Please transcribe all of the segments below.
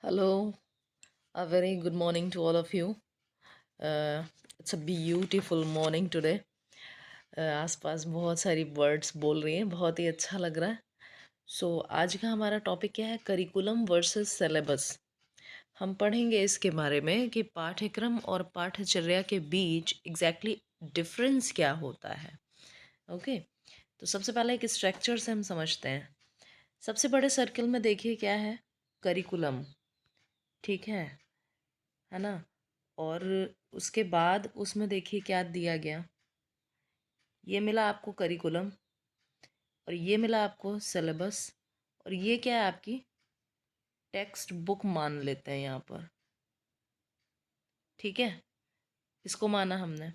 Hello, a very good morning to all of you. It's a beautiful morning today. आसपास बहुत सारी birds बोल रही हैं, बहुत ही अच्छा लग रहा है. आज का हमारा टॉपिक क्या है? Curriculum versus syllabus. हम पढ़ेंगे इसके बारे में कि पाठ्यक्रम और पाठ्यचर्या के बीच एग्जैक्टली डिफरेंस क्या होता है. ओके. तो सबसे पहले एक स्ट्रक्चर से हम समझते हैं. सबसे बड़े सर्कल में देखिए क्या है? करिकुलम. ठीक है ना? और उसके बाद उसमें देखिए क्या दिया गया. ये मिला आपको करिकुलम, और ये मिला आपको सिलेबस, और ये क्या है? आपकी टेक्स्ट बुक मान लेते हैं यहाँ पर. ठीक है, इसको माना हमने.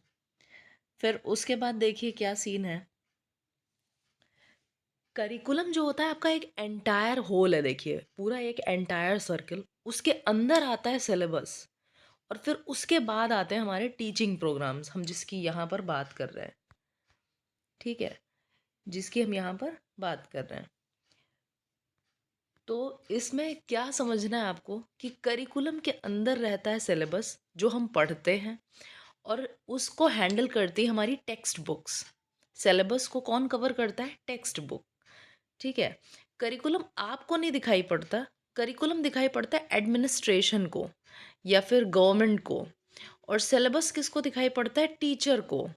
फिर उसके बाद देखिए क्या सीन है. करिकुलम जो होता है आपका एक एंटायर होल है. देखिए पूरा एक एंटायर सर्कल, उसके अंदर आता है सिलेबस, और फिर उसके बाद आते हैं हमारे टीचिंग प्रोग्राम्स, हम जिसकी यहाँ पर बात कर रहे हैं. ठीक है, जिसकी हम यहाँ पर बात कर रहे हैं. तो इसमें क्या समझना है आपको कि करिकुलम के अंदर रहता है सिलेबस जो हम पढ़ते हैं, और उसको हैंडल करती है हमारी टेक्स्ट बुक्स. सिलेबस को कौन कवर करता है? Text book. ठीक है. करिकुलम आपको नहीं दिखाई पड़ता. करिकुलम दिखाई पड़ता है एडमिनिस्ट्रेशन को या फिर गवर्नमेंट को. और सिलेबस किसको दिखाई पड़ता है? टीचर को.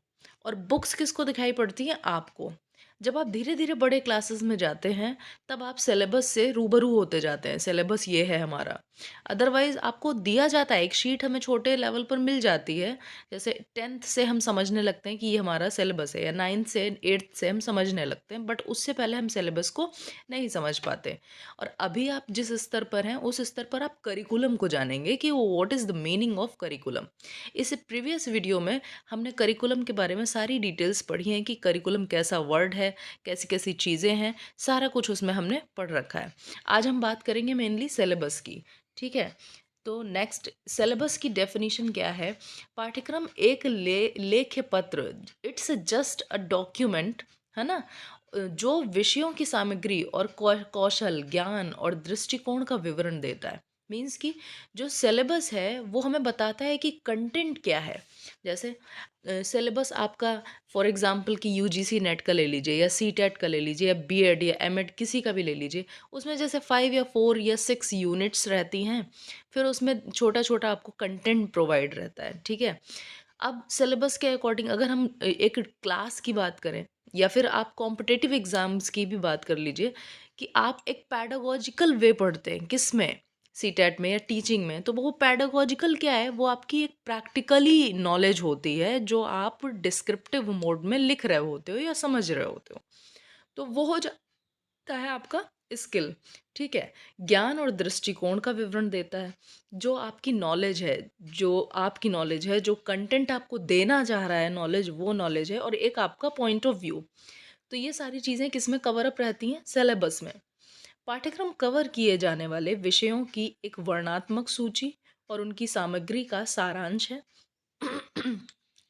और बुक्स किसको दिखाई पड़ती हैं? आपको. जब आप धीरे धीरे बड़े क्लासेस में जाते हैं तब आप सिलेबस से रूबरू होते जाते हैं. सिलेबस ये है हमारा. अदरवाइज आपको दिया जाता है, एक शीट हमें छोटे लेवल पर मिल जाती है. जैसे 10th से हम समझने लगते हैं कि ये हमारा सिलेबस है, या 9th से 8th से हम समझने लगते हैं, बट उससे पहले हम सिलेबस को नहीं समझ पाते. और अभी आप जिस स्तर पर हैं उस स्तर पर आप करिकुलम को जानेंगे कि वो what is the meaning of curriculum. इस प्रीवियस वीडियो में हमने करिकुलम के बारे में सारी डिटेल्स पढ़ी हैं कि करिकुलम कैसा वर्ड है, कैसी कैसी चीज़ें हैं, सारा कुछ उसमें हमने पढ़ रखा है. आज हम बात करेंगे मेनली सिलेबस की. ठीक है. तो नेक्स्ट, सिलेबस की डेफिनेशन क्या है? पाठ्यक्रम एक लेख्य पत्र. इट्स जस्ट अ डॉक्यूमेंट, है ना, जो विषयों की सामग्री और कौशल, ज्ञान और दृष्टिकोण का विवरण देता है. मीन्स कि जो सिलेबस है वो हमें बताता है कि कंटेंट क्या है. जैसे सिलेबस आपका, फॉर एग्जांपल कि यूजीसी नेट का ले लीजिए, या सीटेट का ले लीजिए, या बीएड या एमएड किसी का भी ले लीजिए. उसमें जैसे 5 या 4 या 6 यूनिट्स रहती हैं. फिर उसमें छोटा छोटा आपको कंटेंट प्रोवाइड रहता है. ठीक है. अब सिलेबस के अकॉर्डिंग अगर हम एक क्लास की बात करें, या फिर आप कॉम्पिटिटिव एग्जाम्स की भी बात कर लीजिए, कि आप एक पैडागोजिकल वे पढ़ते हैं किस में, सीटेट में या टीचिंग में, तो वो पैडागोजिकल क्या है? वो आपकी एक प्रैक्टिकली नॉलेज होती है जो आप डिस्क्रिप्टिव मोड में लिख रहे होते हो या समझ रहे होते हो. तो वो हो जाता है आपका स्किल. ठीक है. ज्ञान और दृष्टिकोण का विवरण देता है. जो आपकी नॉलेज है, जो कंटेंट आपको देना चाह रहा है नॉलेज, वो नॉलेज है. और एक आपका पॉइंट ऑफ व्यू. तो ये सारी चीज़ें किसमें कवर अप रहती हैं? सिलेबस में. पाठ्यक्रम कवर किए जाने वाले विषयों की एक वर्णनात्मक सूची और उनकी सामग्री का सारांश है.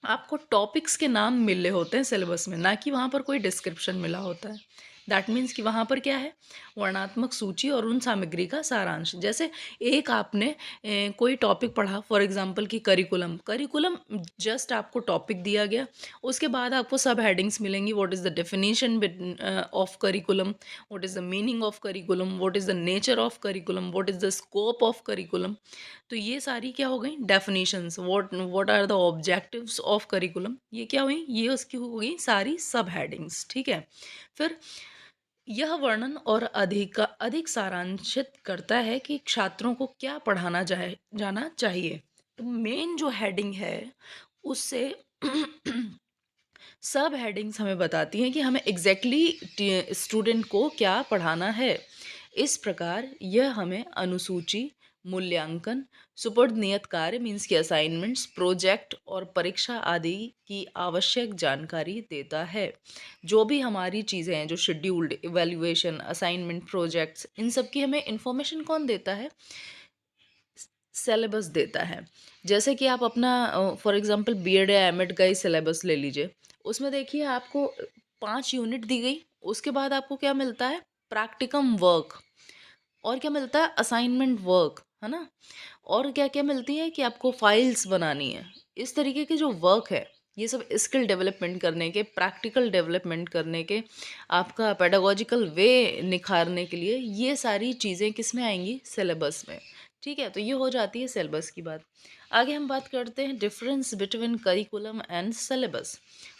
आपको टॉपिक्स के नाम मिले होते हैं सिलेबस में, ना कि वहाँ पर कोई डिस्क्रिप्शन मिला होता है. दैट मीन्स कि वहाँ पर क्या है? वर्णनात्मक सूची और उन सामग्री का सारांश. जैसे एक आपने कोई टॉपिक पढ़ा, फॉर एग्जांपल कि करिकुलम. करिकुलम जस्ट आपको टॉपिक दिया गया, उसके बाद आपको सब हेडिंग्स मिलेंगी. What is the definition of curriculum, what is the meaning of curriculum, what is the nature of curriculum, what is the scope of curriculum. तो ये सारी क्या हो गई? Definitions. What are the objectives of curriculum. ये क्या हुई? ये उसकी हो गई सारी सब हेडिंग्स. ठीक है. फिर यह वर्णन और अधिक सारांशित करता है कि छात्रों को क्या पढ़ाना जाना चाहिए. तो मेन जो हेडिंग है उससे सब हेडिंग्स हमें बताती हैं कि हमें एग्जैक्टली स्टूडेंट को क्या पढ़ाना है. इस प्रकार यह हमें अनुसूची, मूल्यांकन, सुपुर्द नियत कार्य मीन्स की असाइनमेंट्स, प्रोजेक्ट और परीक्षा आदि की आवश्यक जानकारी देता है. जो भी हमारी चीज़ें हैं, जो शेड्यूल्ड, इवैल्यूएशन, असाइनमेंट, प्रोजेक्ट्स, इन सब की हमें इंफॉर्मेशन कौन देता है? सिलेबस देता है. जैसे कि आप अपना फॉर एग्जांपल बीएड या एमएड का ही सिलेबस ले लीजिए. उसमें देखिए आपको 5 यूनिट दी गई, उसके बाद आपको क्या मिलता है? Practicum work. और क्या मिलता है? असाइनमेंट वर्क, है ना? और क्या-क्या मिलती है कि आपको फाइल्स बनानी है। इस तरीके के जो वर्क है, ये सब स्किल डेवलपमेंट करने के, प्रैक्टिकल डेवलपमेंट करने के, आपका पेडागॉजिकल वे निखारने के लिए ये सारी चीज़ें किस में आएँगी? सिलेबस में। ठीक है? तो ये हो जाती है सिलेबस की बात। आगे हम बात करते हैं difference between curriculum and syllabus.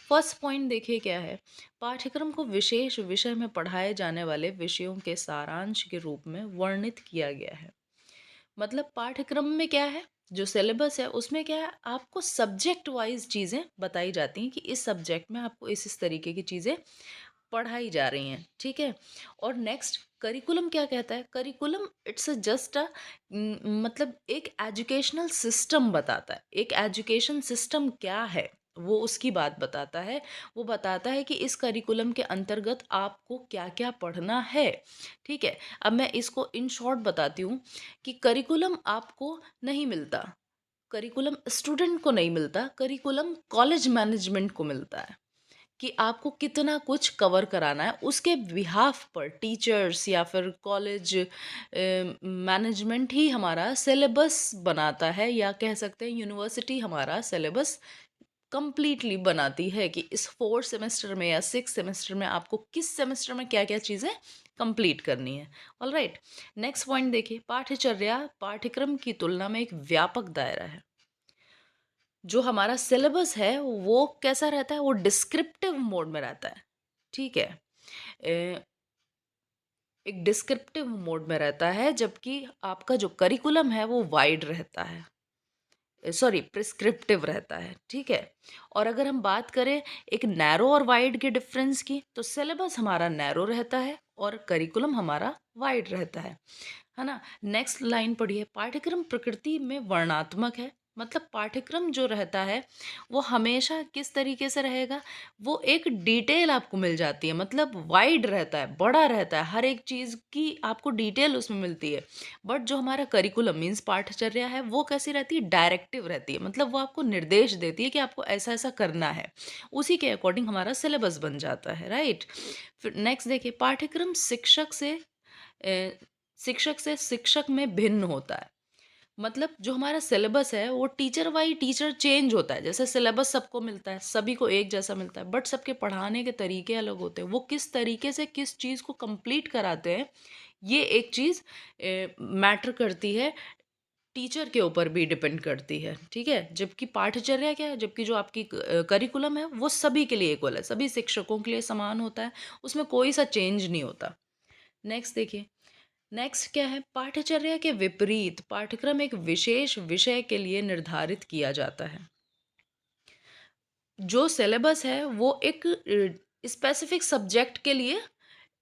First point देखिए क्या है? पाठ्यक्रम को विशेष विषय में पढ़ाए जाने वाले विषयों के सारांश के रूप में वर्णित किया गया है। मतलब पाठ्यक्रम में क्या है, जो सिलेबस है उसमें क्या है, आपको सब्जेक्ट वाइज चीज़ें बताई जाती हैं कि इस सब्जेक्ट में आपको इस तरीके की चीज़ें पढ़ाई जा रही हैं, ठीक है? और नेक्स्ट करिकुलम क्या कहता है? करिकुलम इट्स जस्ट अ मतलब एक एजुकेशनल सिस्टम बताता है। एक एजुकेशन सिस्टम क्या है, वो उसकी बात बताता है। वो बताता है कि इस करिकुलम के अंतर्गत आपको क्या-क्या पढ़ना है, ठीक है? अब मैं इसको इन शॉर्ट बताती हूँ कि करिकुलम आपको नहीं मिलता, करिकुलम स्टूडेंट को नहीं मिलता, करिकुलम कॉलेज मैनेजमेंट को मिलता है। कि आपको कितना कुछ कवर कराना है, उसके बिहाफ पर टीचर्स या फिर कॉलेज मैनेजमेंट ही हमारा सिलेबस बनाता है, या कह सकते हैं यूनिवर्सिटी हमारा सिलेबस कंप्लीटली बनाती है कि इस 4 सेमेस्टर में या 6 सेमेस्टर में आपको किस सेमेस्टर में क्या-क्या चीज़ें कंप्लीट करनी है। ऑलराइट, नेक्स्ट पॉइंट देखिए, पाठ्यचर्या पाठ्यक्रम की तुलना में एक व्यापक दायरा है। जो हमारा सिलेबस है वो कैसा रहता है? वो डिस्क्रिप्टिव मोड में रहता है, ठीक है? ए, एक डिस्क्रिप्टिव मोड में रहता है, जबकि आपका जो करिकुलम है वो वाइड रहता है, सॉरी प्रिस्क्रिप्टिव रहता है, ठीक है? और अगर हम बात करें एक नैरो और वाइड के डिफरेंस की, तो सिलेबस हमारा नैरो रहता है और करिकुलम हमारा वाइड रहता है ना? नेक्स्ट लाइन पढ़िए, पाठ्यक्रम प्रकृति में वर्णात्मक है। मतलब पाठ्यक्रम जो रहता है वो हमेशा किस तरीके से रहेगा? वो एक डिटेल आपको मिल जाती है, मतलब वाइड रहता है, बड़ा रहता है, हर एक चीज़ की आपको डिटेल उसमें मिलती है। बट जो हमारा करिकुलम मीन्स पाठचर्या है वो कैसी रहती है? डायरेक्टिव रहती है, मतलब वो आपको निर्देश देती है कि आपको ऐसा-ऐसा करना है। उसी के अकॉर्डिंग हमारा सिलेबस बन जाता है, राइट? फिर नेक्स्ट देखिए, पाठ्यक्रम अ, शिक्षक से शिक्षक में भिन्न होता है। मतलब जो हमारा सिलेबस है वो टीचर बाई टीचर चेंज होता है। जैसे सिलेबस सबको मिलता है, सभी को एक जैसा मिलता है, बट सबके पढ़ाने के तरीके अलग होते हैं। वो किस तरीके से किस चीज़ को कंप्लीट कराते हैं, ये एक चीज़ मैटर करती है, टीचर के ऊपर भी डिपेंड करती है, ठीक है? जबकि पाठचर्या क्या है, जबकि जो आपकी करिकुलम है वो सभी के लिए इक्वल है, सभी शिक्षकों के लिए समान होता है, उसमें कोई सा चेंज नहीं होता। नेक्स्ट देखिए, नेक्स्ट क्या है, पाठ्यचर्या के विपरीत पाठ्यक्रम एक विशेष विषय के लिए निर्धारित किया जाता है। जो सिलेबस है वो एक स्पेसिफिक सब्जेक्ट के लिए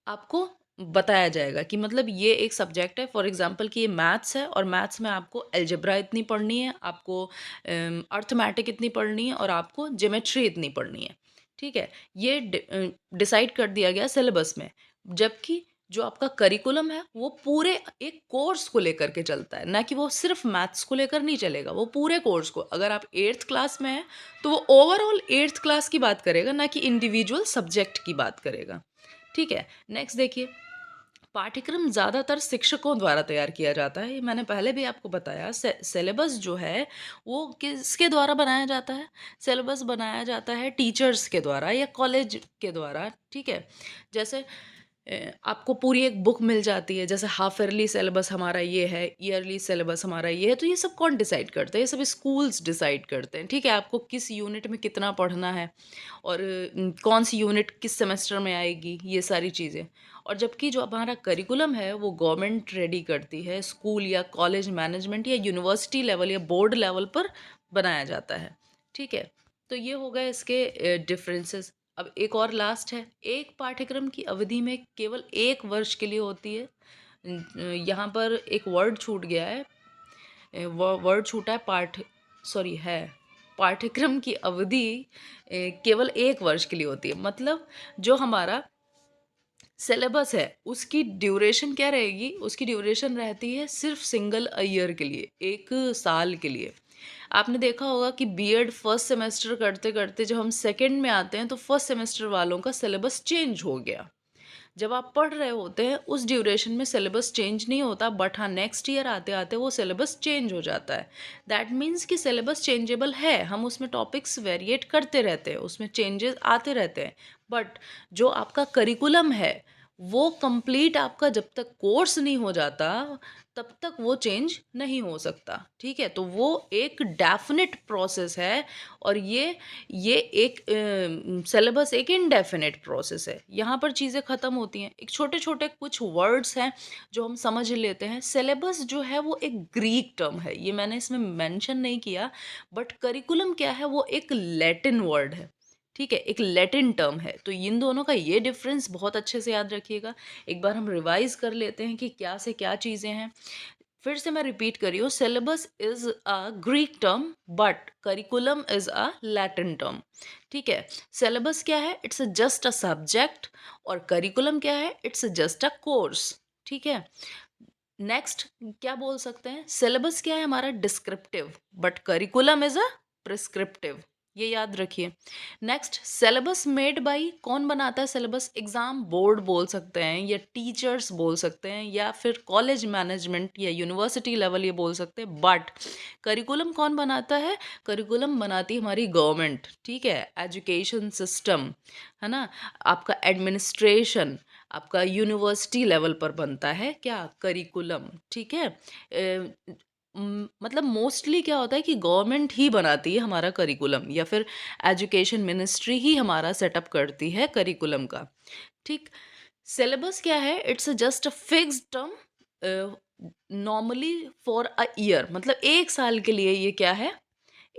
आपको बताया जाएगा कि मतलब ये एक सब्जेक्ट है, फॉर एग्जांपल कि ये मैथ्स है और मैथ्स में आपको अलजेब्रा इतनी पढ़नी है, आपको अर्थमेटिक इतनी पढ़नी है और आपको ज्योमेट्री इतनी पढ़नी है, ठीक है? ये डिसाइड कर दिया गया सिलेबस में। जबकि जो आपका करिकुलम है वो पूरे एक कोर्स को लेकर के चलता है, ना कि वो सिर्फ मैथ्स को लेकर नहीं चलेगा, वो पूरे कोर्स को, अगर आप 8th क्लास में हैं तो वो ओवरऑल 8th क्लास की बात करेगा, ना कि इंडिविजुअल सब्जेक्ट की बात करेगा, ठीक है? नेक्स्ट देखिए, पाठ्यक्रम ज़्यादातर शिक्षकों द्वारा तैयार किया जाता है। ये मैंने पहले भी आपको बताया, सिलेबस जो है वो किसके द्वारा बनाया जाता है? सिलेबस बनाया जाता है टीचर्स के द्वारा या कॉलेज के द्वारा, ठीक है? जैसे आपको पूरी एक बुक मिल जाती है, जैसे हाफ ईयरली सिलेबस हमारा ये है, ईयरली सिलेबस हमारा ये है, तो ये सब कौन डिसाइड करता है? ये सब स्कूल्स डिसाइड करते हैं, ठीक है? आपको किस यूनिट में कितना पढ़ना है और कौन सी यूनिट किस सेमेस्टर में आएगी, ये सारी चीज़ें। और जबकि जो हमारा करिकुलम है वो गवर्नमेंट रेडी करती है, स्कूल या कॉलेज मैनेजमेंट या यूनिवर्सिटी लेवल या बोर्ड लेवल पर बनाया जाता है, ठीक है? तो ये हो गए इसके डिफरेंसेस। अब एक और लास्ट है, एक पाठ्यक्रम की अवधि में केवल 1 वर्ष के लिए होती है। यहाँ पर एक वर्ड छूट गया है, वर्ड छूटा है, सॉरी है, पाठ्यक्रम की अवधि केवल 1 वर्ष के लिए होती है। मतलब जो हमारा सिलेबस है उसकी ड्यूरेशन क्या रहेगी? उसकी ड्यूरेशन रहती है सिर्फ सिंगल ईयर के लिए, 1 साल के लिए। आपने देखा होगा कि बीएड फर्स्ट सेमेस्टर करते-करते जब हम सेकंड में आते हैं तो फर्स्ट सेमेस्टर वालों का सिलेबस चेंज हो गया। जब आप पढ़ रहे होते हैं उस ड्यूरेशन में सिलेबस चेंज नहीं होता, बट हाँ नेक्स्ट ईयर आते आते वो सिलेबस चेंज हो जाता है। दैट मीन्स कि सिलेबस चेंजेबल है, हम उसमें टॉपिक्स वेरिएट करते रहते हैं, उसमें चेंजेस आते रहते हैं। बट जो आपका करिकुलम है वो कंप्लीट आपका जब तक कोर्स नहीं हो जाता तब तक वो चेंज नहीं हो सकता। ठीक है, तो वो एक डेफिनेट प्रोसेस है, और ये एक सिलेबस एक इनडेफिनेट प्रोसेस है। यहाँ पर चीज़ें ख़त्म होती हैं, एक छोटे छोटे कुछ वर्ड्स हैं जो हम समझ लेते हैं। सिलेबस जो है वो एक ग्रीक टर्म है, ये मैंने इसमें मेंशन नहीं किया, बट करिकुलम क्या है, वो एक लैटिन वर्ड है। ठीक है, एक लैटिन टर्म है। तो इन दोनों का ये डिफरेंस बहुत अच्छे से याद रखिएगा। एक बार हम रिवाइज कर लेते हैं कि क्या से क्या चीज़ें हैं। फिर से मैं रिपीट कर रही हूँ, syllabus is a Greek term but curriculum is a Latin term. ठीक है, सिलेबस क्या है, इट्स जस्ट अ सब्जेक्ट, और करिकुलम क्या है, इट्स जस्ट अ कोर्स। ठीक है, नेक्स्ट क्या बोल सकते हैं, सिलेबस क्या है हमारा descriptive, but curriculum is a prescriptive, ये याद रखिए। नेक्स्ट, सिलेबस मेड बाय, कौन बनाता है सिलेबस, एग्जाम बोर्ड बोल सकते हैं, या टीचर्स बोल सकते हैं, या फिर कॉलेज मैनेजमेंट या यूनिवर्सिटी लेवल ये बोल सकते हैं। बट करिकुलम कौन बनाता है, करिकुलम बनाती है हमारी गवर्नमेंट। ठीक है, एजुकेशन सिस्टम है ना, आपका एडमिनिस्ट्रेशन, आपका यूनिवर्सिटी लेवल पर बनता है क्या, करिकुलम। ठीक है, मतलब मोस्टली क्या होता है कि गवर्नमेंट ही बनाती है हमारा करिकुलम, या फिर एजुकेशन मिनिस्ट्री ही हमारा सेटअप करती है करिकुलम का। ठीक, सिलेबस क्या है, it's just a fixed term, normally for a year, मतलब एक साल के लिए ये क्या है,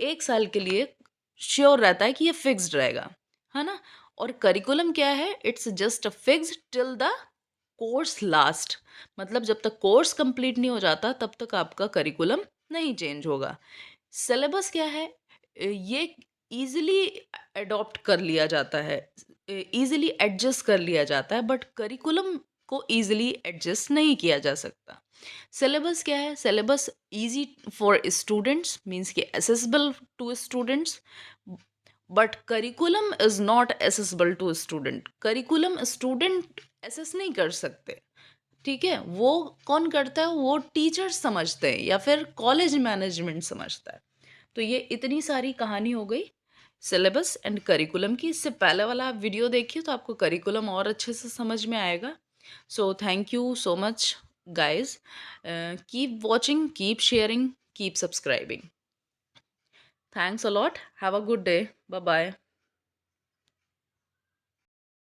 एक साल के लिए श्योर रहता है कि ये फिक्स्ड रहेगा, है ना। और करिकुलम क्या है, it's just a fixed till the course last, मतलब जब तक कोर्स कंप्लीट नहीं हो जाता तब तक आपका करिकुलम नहीं चेंज होगा। सिलेबस क्या है, ये इजीली अडॉप्ट कर लिया जाता है, इजीली एडजस्ट कर लिया जाता है, बट करिकुलम को इजीली एडजस्ट नहीं किया जा सकता। सिलेबस क्या है, syllabus easy for students, means कि accessible to students, but curriculum is not accessible to student. Curriculum student access नहीं कर सकते। ठीक है, वो कौन करता है, वो टीचर्स समझते हैं या फिर कॉलेज मैनेजमेंट समझता है। तो ये इतनी सारी कहानी हो गई सिलेबस एंड करिकुलम की। इससे पहले वाला आप वीडियो देखिए तो आपको करिकुलम और अच्छे से समझ में आएगा। So thank you so much guys, keep watching, keep sharing, keep subscribing. Thanks a lot, have a good day, bye bye.